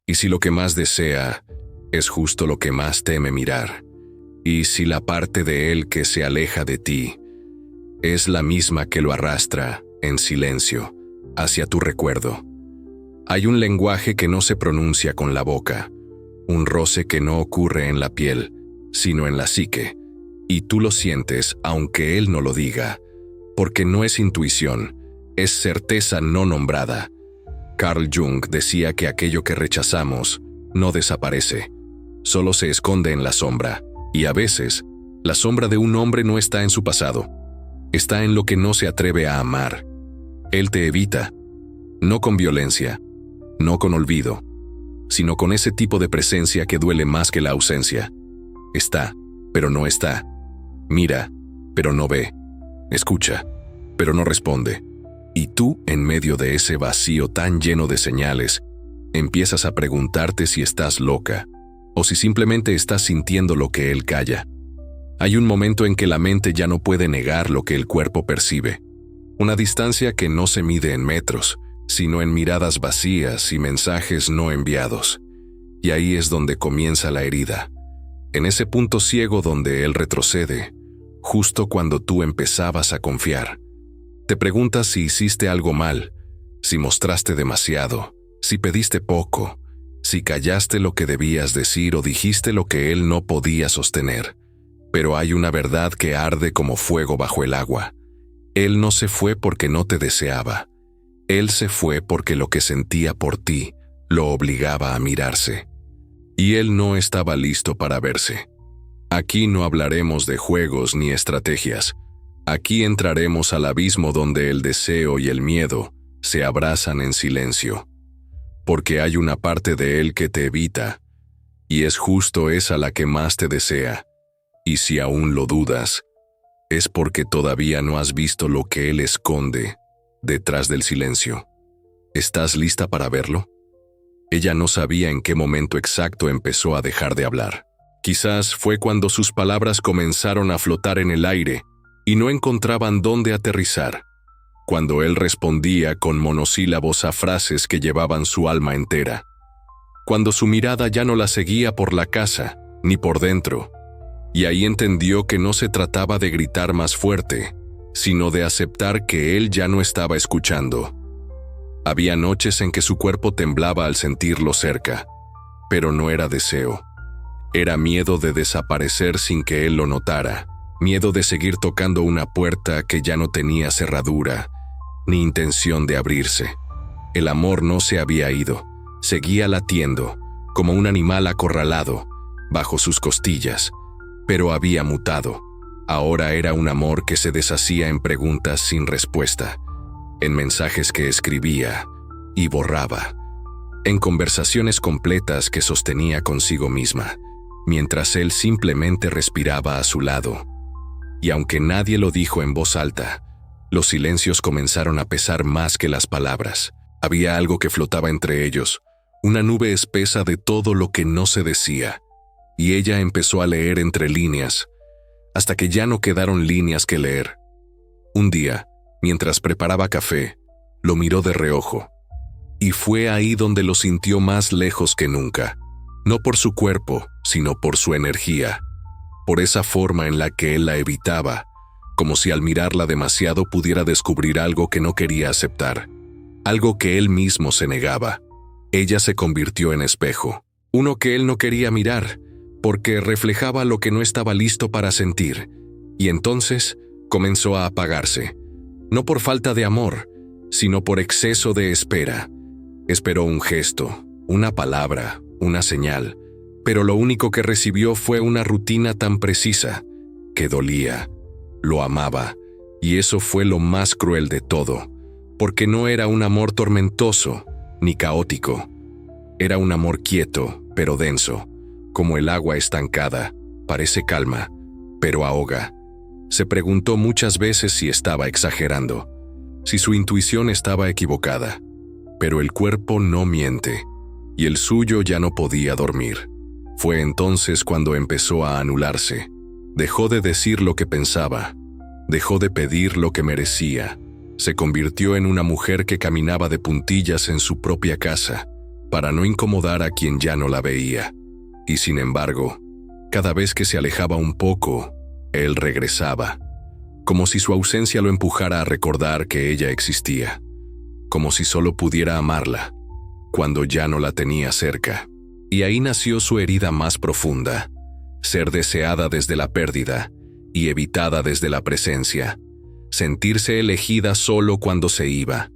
Y si lo que más desea es justo lo que más teme mirar, y si la parte de él que se aleja de ti es la misma que lo arrastra, en silencio, hacia tu recuerdo. Hay un lenguaje que no se pronuncia con la boca, un roce que no ocurre en la piel, sino en la psique, y tú lo sientes aunque él no lo diga, porque no es intuición, es certeza no nombrada. Carl Jung decía que aquello que rechazamos no desaparece, solo se esconde en la sombra, y a veces, la sombra de un hombre no está en su pasado, está en lo que no se atreve a amar. Él te evita, no con violencia, no con olvido, sino con ese tipo de presencia que duele más que la ausencia. Está, pero no está. Mira, pero no ve. Escucha, pero no responde. Y tú, en medio de ese vacío tan lleno de señales, empiezas a preguntarte si estás loca, o si simplemente estás sintiendo lo que él calla. Hay un momento en que la mente ya no puede negar lo que el cuerpo percibe. Una distancia que no se mide en metros, sino en miradas vacías y mensajes no enviados. Y ahí es donde comienza la herida. En ese punto ciego donde él retrocede, justo cuando tú empezabas a confiar. Te preguntas si hiciste algo mal, si mostraste demasiado, si pediste poco, si callaste lo que debías decir o dijiste lo que él no podía sostener. Pero hay una verdad que arde como fuego bajo el agua. Él no se fue porque no te deseaba. Él se fue porque lo que sentía por ti lo obligaba a mirarse. Y él no estaba listo para verse. Aquí no hablaremos de juegos ni estrategias. Aquí entraremos al abismo donde el deseo y el miedo se abrazan en silencio. Porque hay una parte de él que te evita, y es justo esa la que más te desea. Y si aún lo dudas, es porque todavía no has visto lo que él esconde detrás del silencio. ¿Estás lista para verlo? Ella no sabía en qué momento exacto empezó a dejar de hablar. Quizás fue cuando sus palabras comenzaron a flotar en el aire y no encontraban dónde aterrizar, cuando él respondía con monosílabos a frases que llevaban su alma entera, cuando su mirada ya no la seguía por la casa, ni por dentro, y ahí entendió que no se trataba de gritar más fuerte, sino de aceptar que él ya no estaba escuchando. Había noches en que su cuerpo temblaba al sentirlo cerca, pero no era deseo. Era miedo de desaparecer sin que él lo notara, miedo de seguir tocando una puerta que ya no tenía cerradura, ni intención de abrirse. El amor no se había ido, seguía latiendo, como un animal acorralado, bajo sus costillas, pero había mutado. Ahora era un amor que se deshacía en preguntas sin respuesta, en mensajes que escribía y borraba, en conversaciones completas que sostenía consigo misma, mientras él simplemente respiraba a su lado. Y aunque nadie lo dijo en voz alta, los silencios comenzaron a pesar más que las palabras. Había algo que flotaba entre ellos, una nube espesa de todo lo que no se decía, y ella empezó a leer entre líneas, hasta que ya no quedaron líneas que leer. Un día, mientras preparaba café, lo miró de reojo, y fue ahí donde lo sintió más lejos que nunca, no por su cuerpo, sino por su energía, por esa forma en la que él la evitaba, como si al mirarla demasiado pudiera descubrir algo que no quería aceptar, algo que él mismo se negaba. Ella se convirtió en espejo, uno que él no quería mirar, porque reflejaba lo que no estaba listo para sentir, y entonces comenzó a apagarse, no por falta de amor, sino por exceso de espera. Esperó un gesto, una palabra, una señal, pero lo único que recibió fue una rutina tan precisa, que dolía. Lo amaba, y eso fue lo más cruel de todo, porque no era un amor tormentoso, ni caótico. Era un amor quieto, pero denso, como el agua estancada, parece calma, pero ahoga. Se preguntó muchas veces si estaba exagerando, si su intuición estaba equivocada, pero el cuerpo no miente, y el suyo ya no podía dormir. Fue entonces cuando empezó a anularse. Dejó de decir lo que pensaba, dejó de pedir lo que merecía. Se convirtió en una mujer que caminaba de puntillas en su propia casa, para no incomodar a quien ya no la veía. Y sin embargo, cada vez que se alejaba un poco, él regresaba, como si su ausencia lo empujara a recordar que ella existía, como si solo pudiera amarla, cuando ya no la tenía cerca. Y ahí nació su herida más profunda, ser deseada desde la pérdida y evitada desde la presencia, sentirse elegida solo cuando se iba,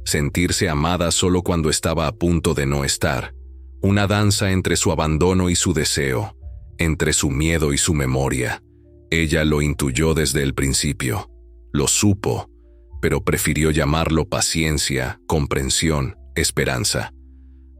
sentirse amada solo cuando estaba a punto de no estar, una danza entre su abandono y su deseo, entre su miedo y su memoria. Ella lo intuyó desde el principio, lo supo, pero prefirió llamarlo paciencia, comprensión, esperanza.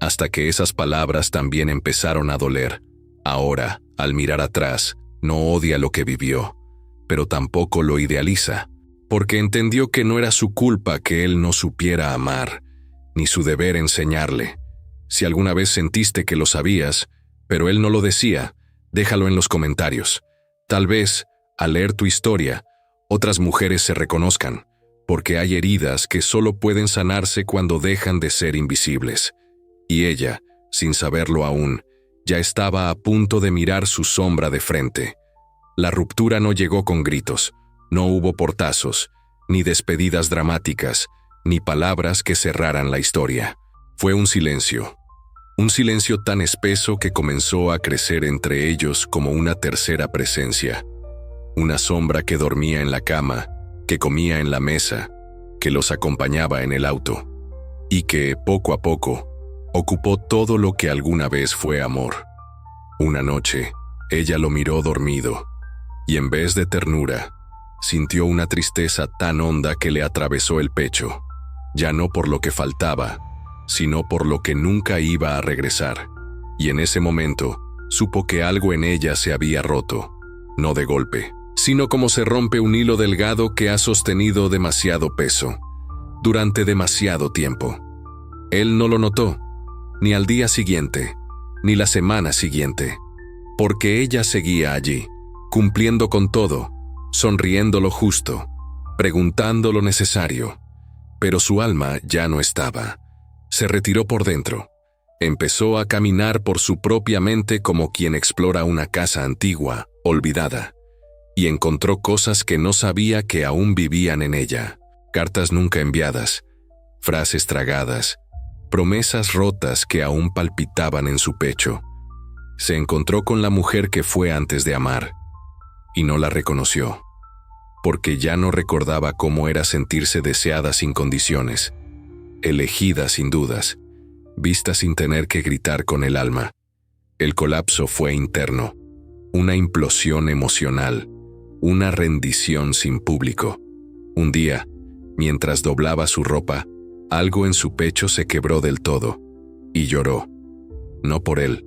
Hasta que esas palabras también empezaron a doler. Ahora, al mirar atrás, no odia lo que vivió, pero tampoco lo idealiza, porque entendió que no era su culpa que él no supiera amar, ni su deber enseñarle. Si alguna vez sentiste que lo sabías, pero él no lo decía, déjalo en los comentarios. Tal vez, al leer tu historia, otras mujeres se reconozcan, porque hay heridas que solo pueden sanarse cuando dejan de ser invisibles. Y ella, sin saberlo aún, ya estaba a punto de mirar su sombra de frente. La ruptura no llegó con gritos, no hubo portazos, ni despedidas dramáticas, ni palabras que cerraran la historia. Fue un silencio tan espeso que comenzó a crecer entre ellos como una tercera presencia. Una sombra que dormía en la cama, que comía en la mesa, que los acompañaba en el auto, y que, poco a poco, ocupó todo lo que alguna vez fue amor. Una noche, ella lo miró dormido, y en vez de ternura, sintió una tristeza tan honda que le atravesó el pecho, ya no por lo que faltaba, sino por lo que nunca iba a regresar. Y en ese momento, supo que algo en ella se había roto, no de golpe, sino como se rompe un hilo delgado que ha sostenido demasiado peso, durante demasiado tiempo. Él no lo notó, ni al día siguiente, ni la semana siguiente, porque ella seguía allí, cumpliendo con todo, sonriendo lo justo, preguntando lo necesario, pero su alma ya no estaba. Se retiró por dentro, empezó a caminar por su propia mente como quien explora una casa antigua, olvidada, y encontró cosas que no sabía que aún vivían en ella, cartas nunca enviadas, frases tragadas, promesas rotas que aún palpitaban en su pecho. Se encontró con la mujer que fue antes de amar, y no la reconoció, porque ya no recordaba cómo era sentirse deseada sin condiciones, elegida sin dudas, vista sin tener que gritar con el alma. El colapso fue interno, una implosión emocional, una rendición sin público. Un día, mientras doblaba su ropa, algo en su pecho se quebró del todo, y lloró. No por él,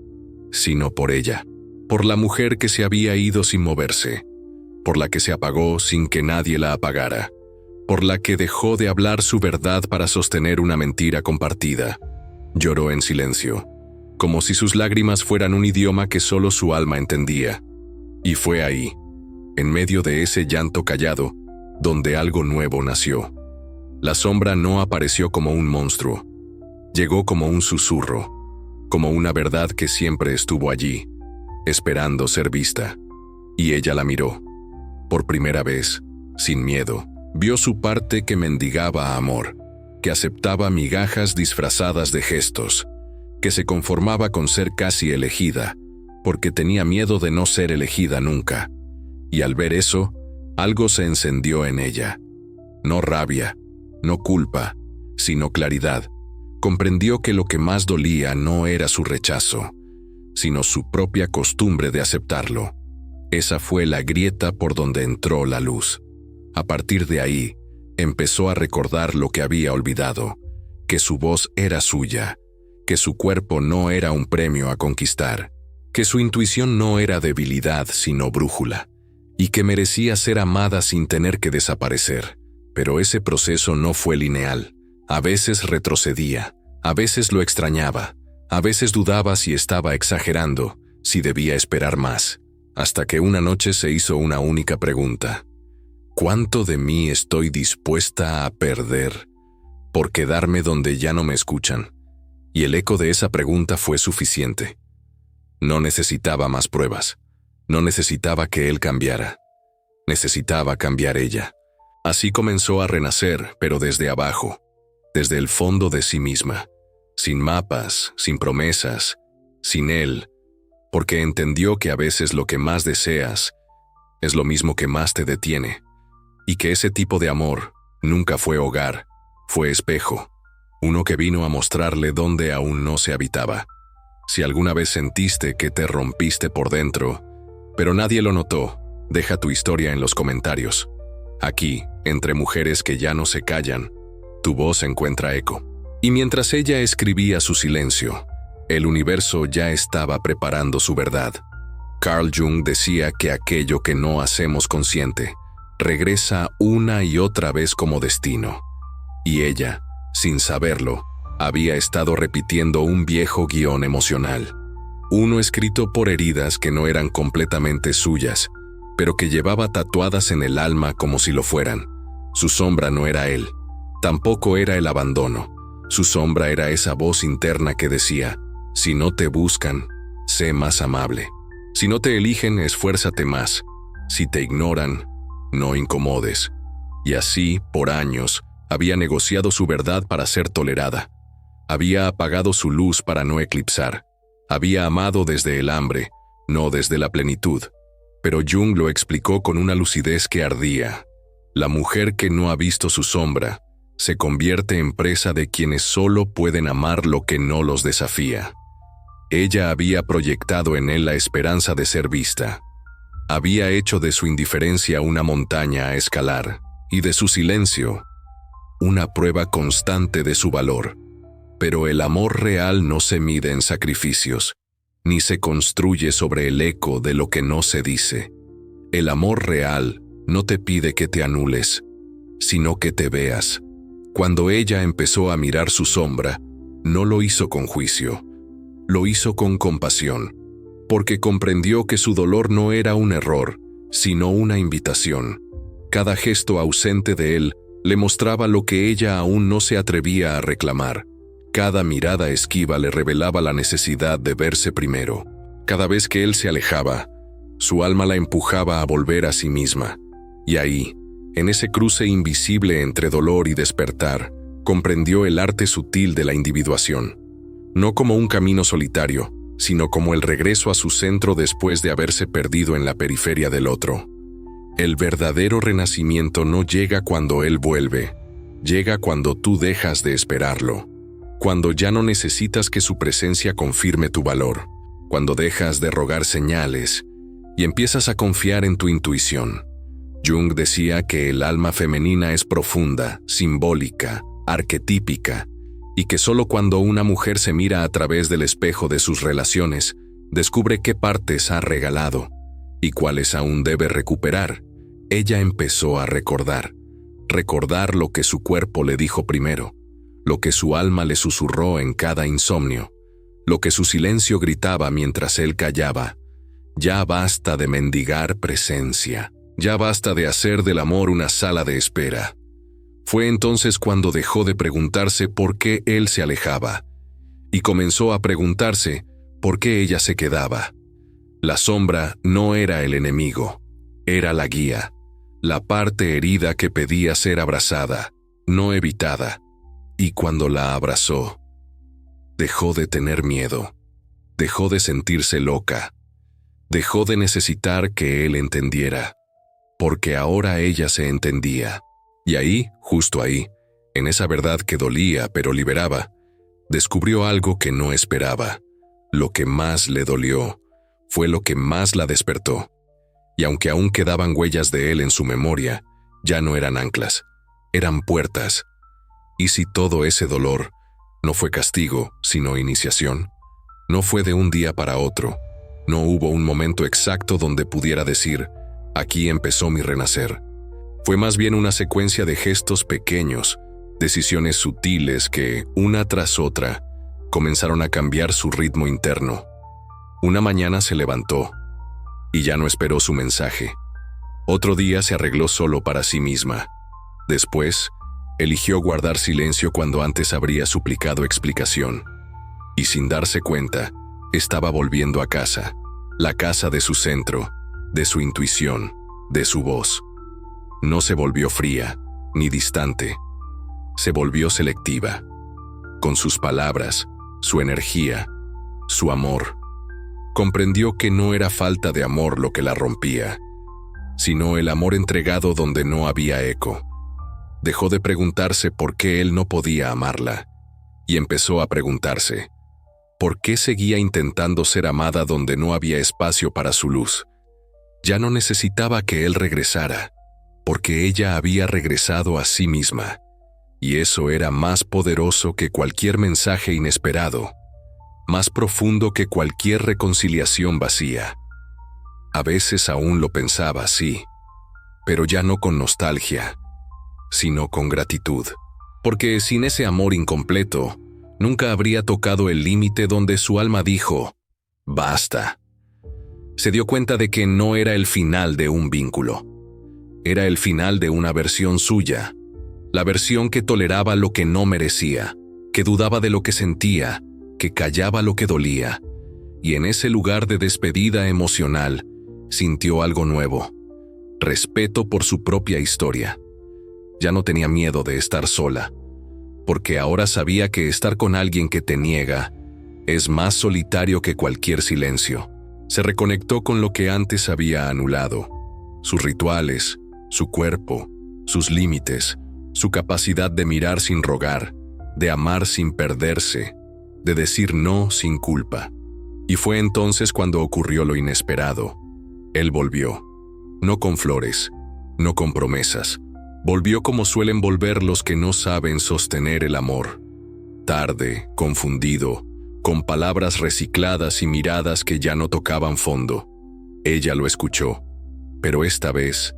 sino por ella, por la mujer que se había ido sin moverse, por la que se apagó sin que nadie la apagara, por la que dejó de hablar su verdad para sostener una mentira compartida. Lloró en silencio, como si sus lágrimas fueran un idioma que solo su alma entendía. Y fue ahí, en medio de ese llanto callado, donde algo nuevo nació. La sombra no apareció como un monstruo, llegó como un susurro, como una verdad que siempre estuvo allí, esperando ser vista. Y ella la miró. Por primera vez, sin miedo, vio su parte que mendigaba amor, que aceptaba migajas disfrazadas de gestos, que se conformaba con ser casi elegida, porque tenía miedo de no ser elegida nunca. Y al ver eso, algo se encendió en ella. No rabia, no culpa, sino claridad. Comprendió que lo que más dolía no era su rechazo, sino su propia costumbre de aceptarlo. Esa fue la grieta por donde entró la luz. A partir de ahí, empezó a recordar lo que había olvidado, que su voz era suya, que su cuerpo no era un premio a conquistar, que su intuición no era debilidad sino brújula, y que merecía ser amada sin tener que desaparecer. Pero ese proceso no fue lineal. A veces retrocedía, a veces lo extrañaba, a veces dudaba si estaba exagerando, si debía esperar más, hasta que una noche se hizo una única pregunta: ¿cuánto de mí estoy dispuesta a perder por quedarme donde ya no me escuchan? Y el eco de esa pregunta fue suficiente. No necesitaba más pruebas. No necesitaba que él cambiara. Necesitaba cambiar ella. Así comenzó a renacer, pero desde abajo, desde el fondo de sí misma, sin mapas, sin promesas, sin él, porque entendió que a veces lo que más deseas es lo mismo que más te detiene, y que ese tipo de amor nunca fue hogar, fue espejo, uno que vino a mostrarle dónde aún no se habitaba. Si alguna vez sentiste que te rompiste por dentro, pero nadie lo notó, deja tu historia en los comentarios. Aquí, entre mujeres que ya no se callan, tu voz encuentra eco. Y mientras ella escribía su silencio, el universo ya estaba preparando su verdad. Carl Jung decía que aquello que no hacemos consciente regresa una y otra vez como destino. Y ella, sin saberlo, había estado repitiendo un viejo guión emocional. Uno escrito por heridas que no eran completamente suyas, pero que llevaba tatuadas en el alma como si lo fueran. Su sombra no era él, tampoco era el abandono. Su sombra era esa voz interna que decía: si no te buscan, sé más amable. Si no te eligen, esfuérzate más. Si te ignoran, no incomodes. Y así, por años, había negociado su verdad para ser tolerada. Había apagado su luz para no eclipsar. Había amado desde el hambre, no desde la plenitud. Pero Jung lo explicó con una lucidez que ardía. La mujer que no ha visto su sombra se convierte en presa de quienes solo pueden amar lo que no los desafía. Ella había proyectado en él la esperanza de ser vista. Había hecho de su indiferencia una montaña a escalar, y de su silencio una prueba constante de su valor. Pero el amor real no se mide en sacrificios, ni se construye sobre el eco de lo que no se dice. El amor real no te pide que te anules, sino que te veas. Cuando ella empezó a mirar su sombra, no lo hizo con juicio, lo hizo con compasión, porque comprendió que su dolor no era un error, sino una invitación. Cada gesto ausente de él le mostraba lo que ella aún no se atrevía a reclamar. Cada mirada esquiva le revelaba la necesidad de verse primero. Cada vez que él se alejaba, su alma la empujaba a volver a sí misma. Y ahí, en ese cruce invisible entre dolor y despertar, comprendió el arte sutil de la individuación. No como un camino solitario, sino como el regreso a su centro después de haberse perdido en la periferia del otro. El verdadero renacimiento no llega cuando él vuelve, llega cuando tú dejas de esperarlo. Cuando ya no necesitas que su presencia confirme tu valor, cuando dejas de rogar señales y empiezas a confiar en tu intuición. Jung decía que el alma femenina es profunda, simbólica, arquetípica, y que solo cuando una mujer se mira a través del espejo de sus relaciones, descubre qué partes ha regalado y cuáles aún debe recuperar. Ella empezó a recordar lo que su cuerpo le dijo primero, lo que su alma le susurró en cada insomnio, lo que su silencio gritaba mientras él callaba. Ya basta de mendigar presencia, ya basta de hacer del amor una sala de espera. Fue entonces cuando dejó de preguntarse por qué él se alejaba, y comenzó a preguntarse por qué ella se quedaba. La sombra no era el enemigo, era la guía, la parte herida que pedía ser abrazada, no evitada. Y cuando la abrazó, dejó de tener miedo, dejó de sentirse loca, dejó de necesitar que él entendiera, porque ahora ella se entendía. Y ahí, justo ahí, en esa verdad que dolía pero liberaba, descubrió algo que no esperaba. Lo que más le dolió fue lo que más la despertó. Y aunque aún quedaban huellas de él en su memoria, ya no eran anclas, eran puertas. ¿Y si todo ese dolor no fue castigo, sino iniciación? No fue de un día para otro. No hubo un momento exacto donde pudiera decir, aquí empezó mi renacer. Fue más bien una secuencia de gestos pequeños, decisiones sutiles que, una tras otra, comenzaron a cambiar su ritmo interno. Una mañana se levantó, y ya no esperó su mensaje. Otro día se arregló solo para sí misma. Después, eligió guardar silencio cuando antes habría suplicado explicación. y sin darse cuenta, estaba volviendo a casa, la casa de su centro, de su intuición, de su voz. No se volvió fría, ni distante. Se volvió selectiva. Con sus palabras, su energía, su amor. Comprendió que no era falta de amor lo que la rompía, sino el amor entregado donde no había eco. Dejó de preguntarse por qué él no podía amarla, y empezó a preguntarse, ¿por qué seguía intentando ser amada donde no había espacio para su luz? Ya no necesitaba que él regresara, porque ella había regresado a sí misma, y eso era más poderoso que cualquier mensaje inesperado, más profundo que cualquier reconciliación vacía. A veces aún lo pensaba, sí, pero ya no con nostalgia, sino con gratitud, porque sin ese amor incompleto, nunca habría tocado el límite donde su alma dijo, basta. Se dio cuenta de que no era el final de un vínculo, era el final de una versión suya, la versión que toleraba lo que no merecía, que dudaba de lo que sentía, que callaba lo que dolía, y en ese lugar de despedida emocional, sintió algo nuevo, respeto por su propia historia. Ya no tenía miedo de estar sola, porque ahora sabía que estar con alguien que te niega es más solitario que cualquier silencio. Se reconectó con lo que antes había anulado, sus rituales, su cuerpo, sus límites, su capacidad de mirar sin rogar, de amar sin perderse, de decir no sin culpa. Y fue entonces cuando ocurrió lo inesperado. Él volvió, no con flores, no con promesas. Volvió como suelen volver los que no saben sostener el amor. Tarde, confundido, con palabras recicladas y miradas que ya no tocaban fondo. Ella lo escuchó, pero esta vez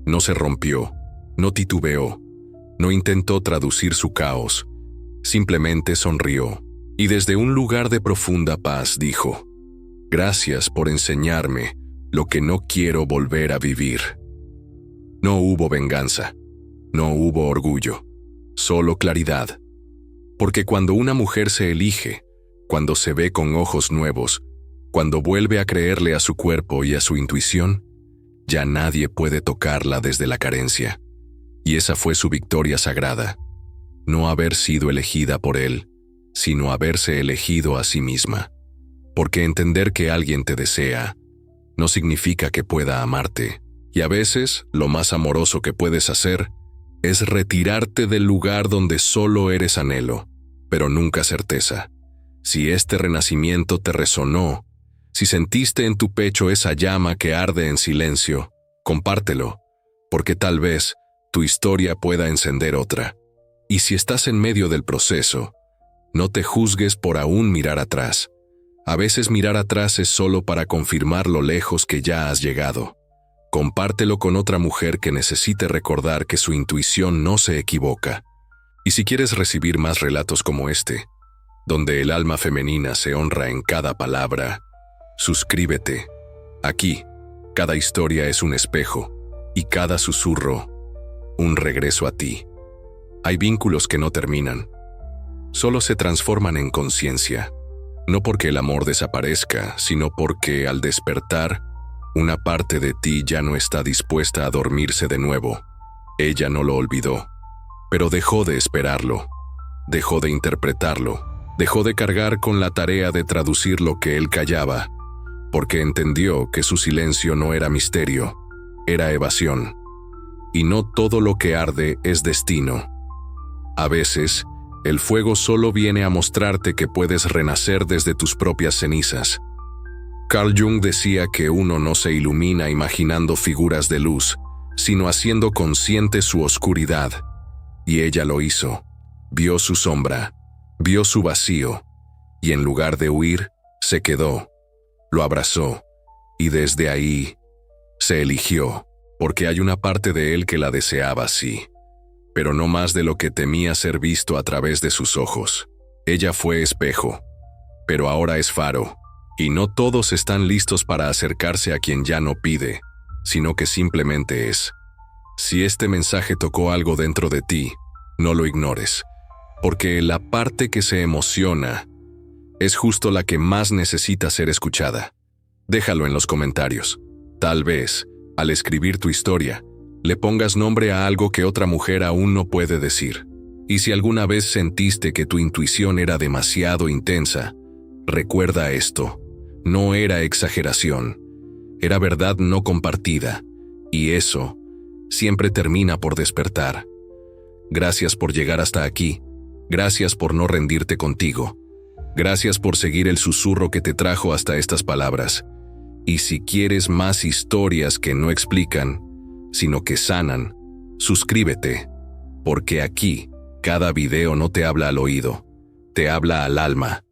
no se rompió, no titubeó, no intentó traducir su caos, simplemente sonrió, y desde un lugar de profunda paz dijo, «Gracias por enseñarme lo que no quiero volver a vivir». No hubo venganza, no hubo orgullo, solo claridad. Porque cuando una mujer se elige, cuando se ve con ojos nuevos, cuando vuelve a creerle a su cuerpo y a su intuición, ya nadie puede tocarla desde la carencia. Y esa fue su victoria sagrada, no haber sido elegida por él, sino haberse elegido a sí misma. Porque entender que alguien te desea no significa que pueda amarte, y a veces lo más amoroso que puedes hacer es retirarte del lugar donde solo eres anhelo, pero nunca certeza. Si este renacimiento te resonó, si sentiste en tu pecho esa llama que arde en silencio, compártelo, porque tal vez tu historia pueda encender otra. Y si estás en medio del proceso, no te juzgues por aún mirar atrás. A veces mirar atrás es solo para confirmar lo lejos que ya has llegado. Compártelo con otra mujer que necesite recordar que su intuición no se equivoca. Y si quieres recibir más relatos como este, donde el alma femenina se honra en cada palabra, suscríbete. Aquí, cada historia es un espejo, y cada susurro, un regreso a ti. Hay vínculos que no terminan, solo se transforman en conciencia, no porque el amor desaparezca, sino porque al despertar, una parte de ti ya no está dispuesta a dormirse de nuevo. Ella no lo olvidó, pero dejó de esperarlo, dejó de interpretarlo, dejó de cargar con la tarea de traducir lo que él callaba, porque entendió que su silencio no era misterio, era evasión. Y no todo lo que arde es destino. A veces, el fuego solo viene a mostrarte que puedes renacer desde tus propias cenizas. Carl Jung decía que uno no se ilumina imaginando figuras de luz, sino haciendo consciente su oscuridad. Y ella lo hizo. Vio su sombra, vio su vacío, y en lugar de huir, se quedó, lo abrazó, y desde ahí se eligió, porque hay una parte de él que la deseaba así, pero no más de lo que temía ser visto a través de sus ojos. Ella fue espejo, pero ahora es faro, y no todos están listos para acercarse a quien ya no pide, sino que simplemente es. Si este mensaje tocó algo dentro de ti, no lo ignores, porque la parte que se emociona es justo la que más necesita ser escuchada. Déjalo en los comentarios. Tal vez, al escribir tu historia, le pongas nombre a algo que otra mujer aún no puede decir. Y si alguna vez sentiste que tu intuición era demasiado intensa, recuerda esto: no era exageración, era verdad no compartida, y eso siempre termina por despertar. Gracias por llegar hasta aquí, gracias por no rendirte contigo, gracias por seguir el susurro que te trajo hasta estas palabras. Y si quieres más historias que no explican, sino que sanan, suscríbete, porque aquí cada video no te habla al oído, te habla al alma.